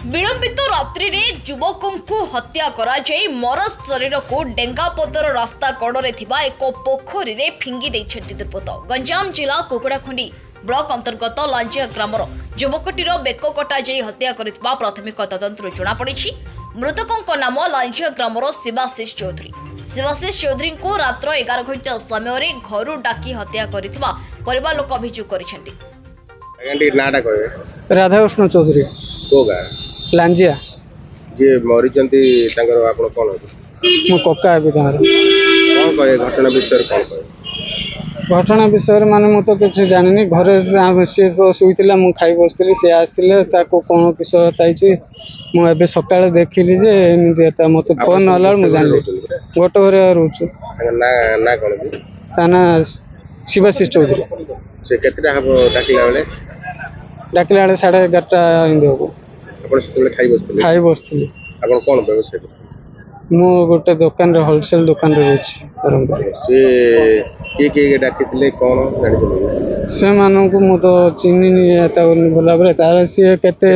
विलंबित रात्रि रे युवकों को हत्या करा जाई मर शरीर को डेंगापदर रास्ता कड़े एक पोखरी रे फिंगी देइछथि दुर्बृत्त। गंजाम जिला कुकुड़ाखुंडी ब्लॉक अंतर्गत लांजिया ग्रामर युवकटीर बेक कटा जाई हत्या करितबा प्राथमिक तदंतरु जणा पड़िछि। मृतकों नाम लांजिया ग्रामर शिवाशीष चौधरी। शिवाशीष चौधरी को रात्र 11 घंटा समय घर डाकी हत्या करितबा परिवार लोक अभियोग करिसेंति। राधाकृष्ण चौधरी लांजिया जे मरिचंती तांकर आपण कोन मो कक्का हेबी तार कोन कहे घटना विषय कोन कहे घटना विषय माने मु तो किछ जानिनी घरे से सुइतिला मु खाइ बसतिली से आसिले ताको कोन किस ताइछि मु एबे सकाळे देखिली जे एमिति ता मते फोन आला मु जानली गोटो घरे रहउछु ना ना कोन ताना शिवाशीष चौधरी से केतरा हबो डाकिला बेले 11:30 इंदे हो आपण सतले खाइ बसतिली आपण कोन व्यवसाय मु गोटे दुकान रे होलसेल दुकान रे रहछि से के डाकितले कोन जानि से मानन को मु तो चिन्नी एता बोला बरे तार से केते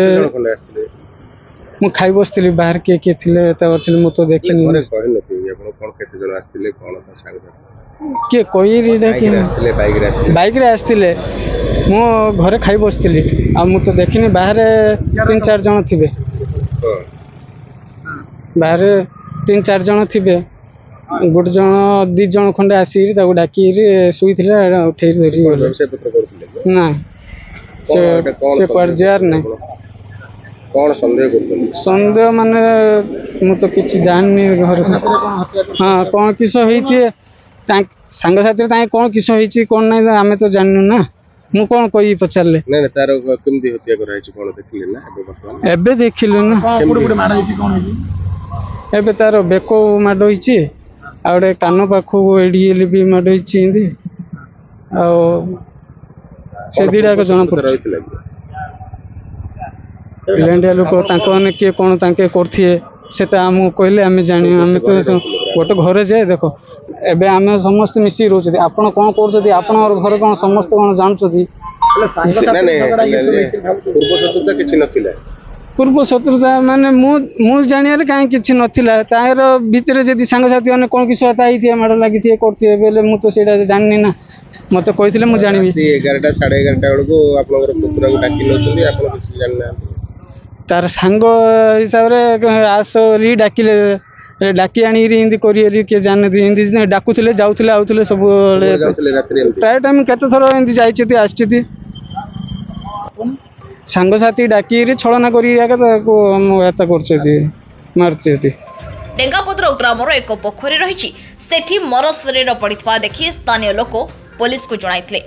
मु खाइ बसतिली बाहर के थिले एता थिले मु तो देखिनी घरे कहै नथि आपण कोन केते जण आस्तिले कोन संग के कोई रीडा कि बाइक रे आस्तिले मु घरे खाइ बसतिली आ मु तो देखिनी बाहर 3-4 जण थिबे बाहर 3-4 जण थिबे गोटे जण 2 जण खंडे आसी ताको डाकी सुईथिला उठेई धरी व्यवसाय पत्र करथिले ना से पर जार ना कोन संदेह करथले संदेह माने मु तो किछ जाननी घर हां कोन किस होईथि संग साथी ताई कोन किस होईछि कोन नै हमें तो जाननु ना मु कोन कोई पचारले नै नै तारो केमदी हत्या कराय छि कोन देखिले ना एबे देखिलु ना पुडे माडा होईछि कोन होईछि एबे तारो बेको माड होईछि आ ओडे कानो पाखो एडीएल भी माड होईछि इंदी आ से दिडा को जणा पड़ पिलेंडिया लोक तांको ने के कोन तांके करथिए सेता हम कहले हम जानि हम तो गोटे घरे जाए देखो एबे आमे समस्त मिसी रहउ छथि आपण कोन कर छथि आपण और घर कोन समस्त कोन जान छथि पूर्व शत्रुता किछि नथिला पूर्व शत्रुता माने मु जानिया रे काहे किछि नथिला तार भीतर जदी संग साथी अने कोन किछ होता हिथिए माड लागिथिए करथिए बेले मु तो सेडा जाननी ना मते कहिथिले मु जानिबी 11टा 11:30 बेलको आपनकर पुत्र को डाकी नउछथि आपण किछि जानना तार संग हिसाब रे आस री डाकिले डाकी आनी हिंदी करी के जान हिंदी डाकुले जाऊले आउले सब प्राय टाइम केते थर हिंदी जाइछथि आछथि संग साथी डाकी छलना करी एता करछथि मारछथि। डेंगापदर ग्रामर एक पोखरी रही सेठी मर शरीर पड़ता देखि स्थानीय लोक पुलिस को जणाइथिले।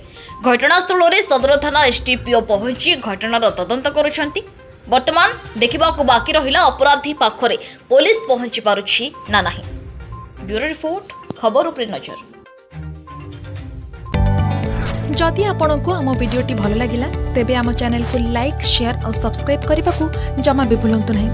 घटनास्थल में सदर थाना एसटीपीओ पहुंची घटनार तदंत करुछंती। वर्तमान देखा बाकी रहिला अपराधी पाखरे पुलिस पहुंची पारुछि ना नाही। ब्यूरो रिपोर्ट खबर उपरे नजर। जदि आपंक आम भिडी भल लगा तेब आम चैनल को लाइक शेयर और सब्सक्राइब करने को जमा भी भूलु नहीं।